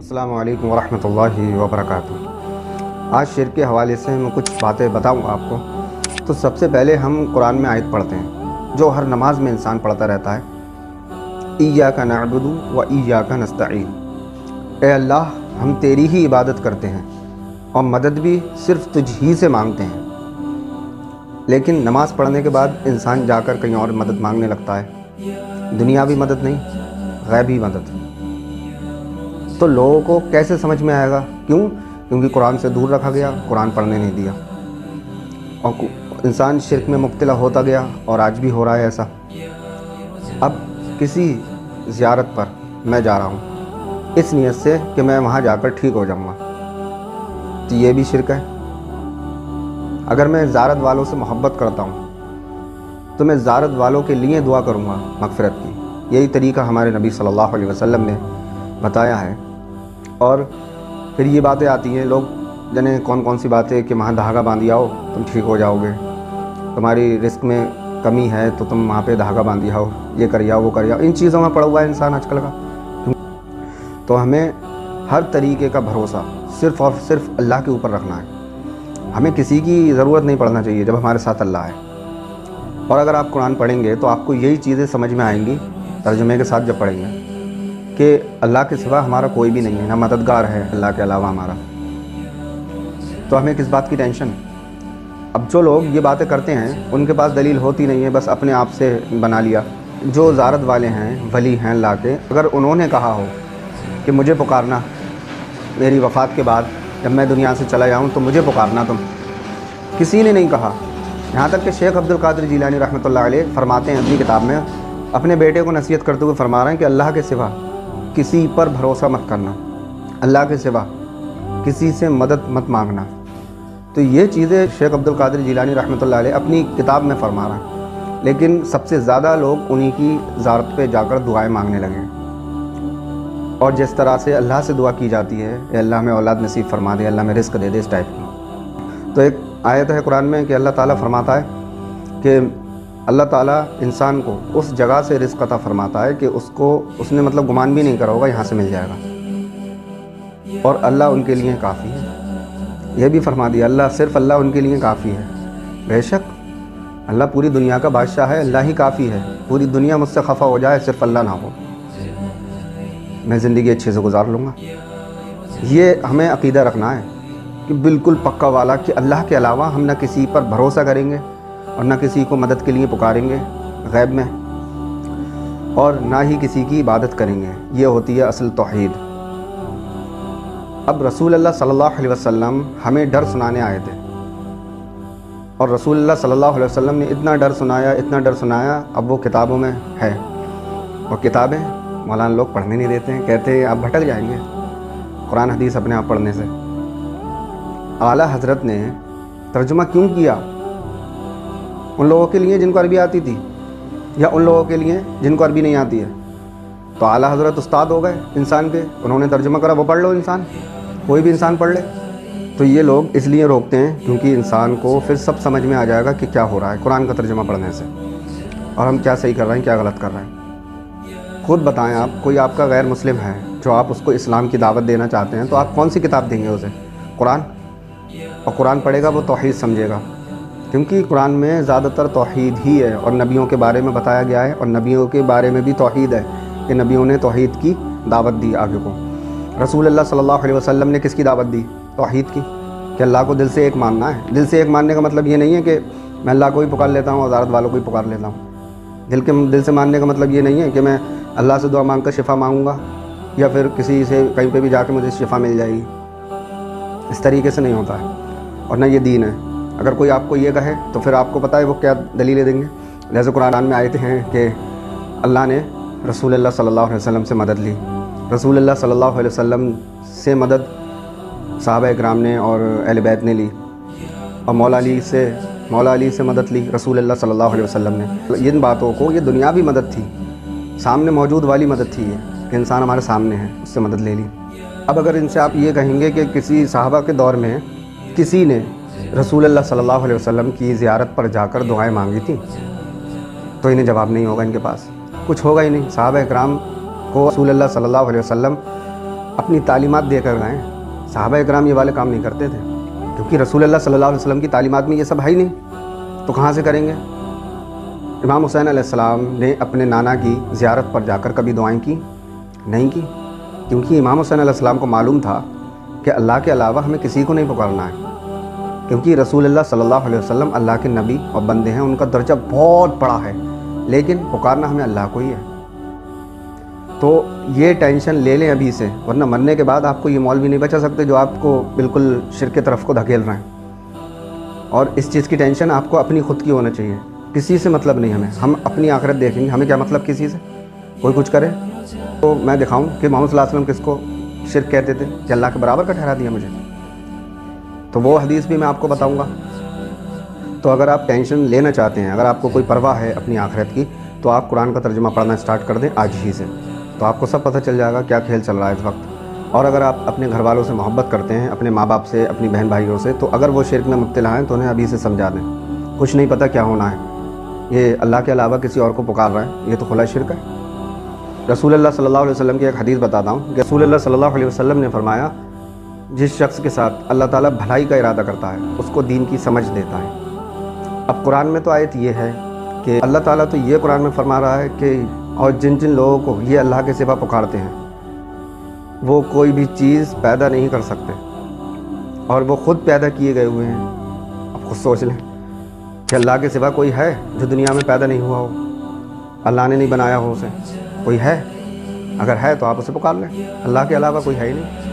अस्सलामु अलैकुम वरहमतुल्लाहि वबरकातुहू। आज शिर्क के हवाले से मैं कुछ बातें बताऊंगा आपको। तो सबसे पहले हम कुरान में आयत पढ़ते हैं जो हर नमाज में इंसान पढ़ता रहता है, इय्याका नअबुदु व इय्याका नस्तईन। ए अल्लाह, हम तेरी ही इबादत करते हैं और मदद भी सिर्फ तुझ ही से मांगते हैं। लेकिन नमाज़ पढ़ने के बाद इंसान जाकर कहीं और मदद मांगने लगता है, दुनियावी मदद नहीं, गैबी मदद। तो लोगों को कैसे समझ में आएगा? क्यों? क्योंकि कुरान से दूर रखा गया, कुरान पढ़ने नहीं दिया और इंसान शिर्क में मुब्तला होता गया और आज भी हो रहा है ऐसा। अब किसी ज़ियारत पर मैं जा रहा हूँ इस नीयत से कि मैं वहाँ जाकर ठीक हो जाऊँगा, तो ये भी शिर्क है। अगर मैं ज़ियारत वालों से मोहब्बत करता हूँ तो मैं ज़ियारत वालों के लिए दुआ करूँगा मग़फ़िरत की। यही तरीक़ा हमारे नबी सल्लल्लाहु अलैहि वसल्लम ने बताया है। और फिर ये बातें आती हैं, लोग जाने कौन कौन सी बातें कि वहाँ धागा बांधी आओ तुम ठीक हो जाओगे, तुम्हारी रिस्क में कमी है तो तुम वहाँ पे धागा बांधी आओ, ये कर आओ वो कर आओ। इन चीज़ों में पड़ा हुआ है इंसान आजकल का। तो हमें हर तरीके का भरोसा सिर्फ़ और सिर्फ अल्लाह के ऊपर रखना है। हमें किसी की ज़रूरत नहीं पड़ना चाहिए जब हमारे साथ अल्लाह है। और अगर आप कुरान पढ़ेंगे तो आपको यही चीज़ें समझ में आएंगी तर्जुमे के साथ जब पढ़ेंगे कि अल्लाह के सिवा हमारा कोई भी नहीं है, ना मददगार है अल्लाह के अलावा हमारा। तो हमें किस बात की टेंशन? अब जो लोग ये बातें करते हैं उनके पास दलील होती नहीं है, बस अपने आप से बना लिया। जो ज़ियारत वाले हैं, वली हैं अल्लाह के, अगर उन्होंने कहा हो कि मुझे पुकारना मेरी वफ़ात के बाद, जब मैं दुनिया से चला जाऊँ तो मुझे पुकारना तुम, किसी ने नहीं कहा। यहाँ तक कि शेख अब्दुल कादिर जिलानी रहमतुल्लाह अलैह फरमाते हैं अपनी किताब में, अपने बेटे को नसीहत करते हुए फरमा रहे हैं कि अल्लाह के सिवा किसी पर भरोसा मत करना, अल्लाह के सिवा किसी से मदद मत मांगना। तो ये चीज़ें शेख अब्दुल कादिर जिलानी रहमतुल्लाह अलैह अपनी किताब में फरमा रहा है। लेकिन सबसे ज़्यादा लोग उन्हीं की ज़ियारत पे जाकर दुआएं मांगने लगे। और जिस तरह से अल्लाह से दुआ की जाती है, अल्लाह में औलाद नसीब फरमा दे, अल्लाह में रिस्क दे दे, इस टाइप की। तो एक आयत है कुरान में कि अल्लाह ताला फरमाता है कि अल्लाह ताला इंसान को उस जगह से रिस्क अता फरमाता है कि उसने मतलब गुमान भी नहीं करा होगा यहाँ से मिल जाएगा, और अल्लाह उनके लिए काफ़ी है। यह भी फरमा दिया अल्लाह उनके लिए काफ़ी है। बेशक अल्लाह पूरी दुनिया का बादशाह है, अल्लाह ही काफ़ी है। पूरी दुनिया मुझसे खफा हो जाए, सिर्फ अल्लाह ना हो, मैं ज़िंदगी अच्छे से गुजार लूँगा। ये हमें अक़ीदा रखना है कि बिल्कुल पक्का वाला कि अल्लाह के अलावा हम ना किसी पर भरोसा करेंगे और ना किसी को मदद के लिए पुकारेंगे गैब में, और ना ही किसी की इबादत करेंगे। ये होती है असल तौहीद। अब रसूल अल्लाह सल्लल्लाहु अलैहि वसल्लम हमें डर सुनाने आए थे, और रसूल अल्लाह सल्लल्लाहु अलैहि वसल्लम ने इतना डर सुनाया, अब वो किताबों में है। और किताबें मौलाना लोग पढ़ने नहीं देते हैं, कहते हैं आप भटक जाएंगे कुरान हदीस अपने आप पढ़ने से। आला हज़रत ने तर्जुमा क्यों किया? उन लोगों के लिए जिनको अरबी आती थी, या उन लोगों के लिए जिनको अरबी नहीं आती है? तो आला हज़रत उस्ताद हो गए इंसान के, उन्होंने तर्जुमा करा, वो पढ़ लो, इंसान कोई भी इंसान पढ़ ले। तो ये लोग इसलिए रोकते हैं क्योंकि इंसान को फिर सब समझ में आ जाएगा कि क्या हो रहा है कुरान का तर्जुमा पढ़ने से, और हम क्या सही कर रहे हैं क्या गलत कर रहे हैं। खुद बताएं आप, कोई आपका गैर मुस्लिम है जो आप उसको इस्लाम की दावत देना चाहते हैं, तो आप कौन सी किताब देंगे उसे? कुरान। और कुरान पढ़ेगा वो तौहीद समझेगा, क्योंकि कुरान में ज़्यादातर तौहीद ही है, और नबियों के बारे में बताया गया है, और नबियों के बारे में भी तौहीद है कि नबियों ने तौहीद की दावत दी आगे को। रसूल अल्लाह सल्लल्लाहु अलैहि वसल्लम ने किसकी दावत दी? तौहीद की, कि अल्लाह को दिल से एक मानना है। दिल से एक मानने का मतलब ये नहीं है कि मैं अल्लाह को ही पुकार लेता हूँ और ज़ियारत वालों को ही पुकार लेता हूँ। दिल से मानने का मतलब ये नहीं है कि मैं अल्लाह से दुआ मांग कर शिफा मांगूंगा, या फिर किसी से कहीं पे भी जाके मुझे शिफा मिल जाएगी। इस तरीके से नहीं होता है, और ना ये दीन है। अगर कोई आपको ये कहे तो फिर आपको पता है वो क्या दलीलें देंगे। जैसे कुरान में आयते हैं कि अल्लाह ने रसूल अल्लाह सल्लल्लाहु अलैहि वसल्लम से मदद ली। रसूल अल्लाह सल्लल्लाहु अलैहि वसल्लम से मदद सहाबा इकराम ने और अहले बैत ने ली, और मौला अली से मदद ली रसूल अल्लाह सल्लल्लाहु अलैहि वसल्लम ने। इन बातों को, ये दुनियावी मदद थी, सामने मौजूद वाली मदद थी, ये कि इंसान हमारे सामने है, उससे मदद ले ली। अब अगर इनसे आप ये कहेंगे कि किसी सहाबा के दौर में किसी ने रसूल अल्लाह सल्लल्लाहु अलैहि वसल्लम की ज़ियारत पर जाकर दुआएं मांगी थी, तो इन्हें जवाब नहीं होगा, इनके पास कुछ होगा ही नहीं। सहाबा इकराम को रसूल अल्लाह सल्लल्लाहु अलैहि वसल्लम اپنی تعلیمات دے کر گئے ہیں۔ صحابہ اکرام یہ والے کام نہیں کرتے تھے، کیونکہ رسول اللہ صلی اللہ علیہ وسلم کی تعلیمات میں یہ سب ہے ہی نہیں، تو کہاں سے کریں گے؟ امام حسین علیہ السلام نے اپنے نانا کی زیارت پر جا کر کبھی دعائیں کی؟ نہیں کی، کیونکہ امام حسین علیہ السلام کو معلوم تھا کہ اللہ کے علاوہ ہمیں کسی کو نہیں پکارنا ہے، کیونکہ رسول اللہ صلی اللہ علیہ وسلم اللہ کے نبی اور بندے ہیں، ان کا درجہ بہت بڑا ہے، لیکن پکارنا ہمیں اللہ کو ہی ہے۔ تو یہ ٹینشن لے لیں ابھی سے، ورنہ مرنے کے بعد آپ کو یہ مولوی نہیں بچا سکتے جو آپ کو بالکل شرک کی طرف کو دھکیل رہے ہیں۔ اور اس چیز کی ٹینشن آپ کو اپنی خود کی ہونا چاہیے، کسی سے مطلب نہیں ہمیں، ہم اپنی آخرت دیکھیں گے، ہمیں کیا مطلب کسی سے؟ کوئی کچھ کرے تو میں دکھاؤں کہ محمد صلی اللہ علیہ وسلم کس کو شرک کہتے تھے کہ اللہ کے برابر کا ٹھہرا دیا مجھے، تو وہ حدیث بھی میں آپ کو بتاؤں گا۔ تو اگر آپ ٹینشن لینا چاہتے ہیں، اگر آپ کو کوئی پرواہ ہے اپنی آخرت کی، تو آپ قرآن کا ترجمہ پڑھنا سٹارٹ کر دیں آج ہی سے، تو آپ کو سب پتہ چل جائے گا کیا کھیل چل رہا ہے اس وقت۔ اور اگر آپ اپنے گھر والوں سے محبت کرتے ہیں، اپنے ماں باپ سے، اپنی بہن بھائیوں سے، تو اگر وہ شرک میں مبتلا ہیں تو انہیں ابھی سے سمجھا دیں، کچھ نہیں پتہ کیا ہونا ہے، یہ اللہ کے علاوہ کسی اور کو پکار رہے ہیں، یہ تو کھلا شرک ہے۔ رسول اللہ صلی اللہ علیہ وسلم کی ایک حدیث بتاتا ہوں کہ رسول اللہ صلی اللہ علیہ وسلم نے فرمایا، جس شخص کے ساتھ اللہ تعالیٰ بھلائی کا ارادہ کرتا ہے اس کو دین کی سمجھ دیتا ہے۔ اب قرآن میں تو آیت یہ ہے کہ اللہ تعالیٰ تو یہ قرآن میں فرما رہا ہے کہ اور جن جن لوگوں کو یہ اللہ کے سوا پکارتے ہیں وہ کوئی بھی چیز پیدا نہیں کر سکتے، اور وہ خود پیدا کیے گئے ہوئے ہیں۔ اب خود سوچ لیں کہ اللہ کے سوا کوئی ہے جو دنیا میں پیدا نہیں ہوا ہو، اللہ نے نہیں بنایا ہو اسے، کوئی ہے؟ اگر ہے تو آپ اسے پکار لیں، اللہ کے علاوہ کوئی ہے ہی نہیں۔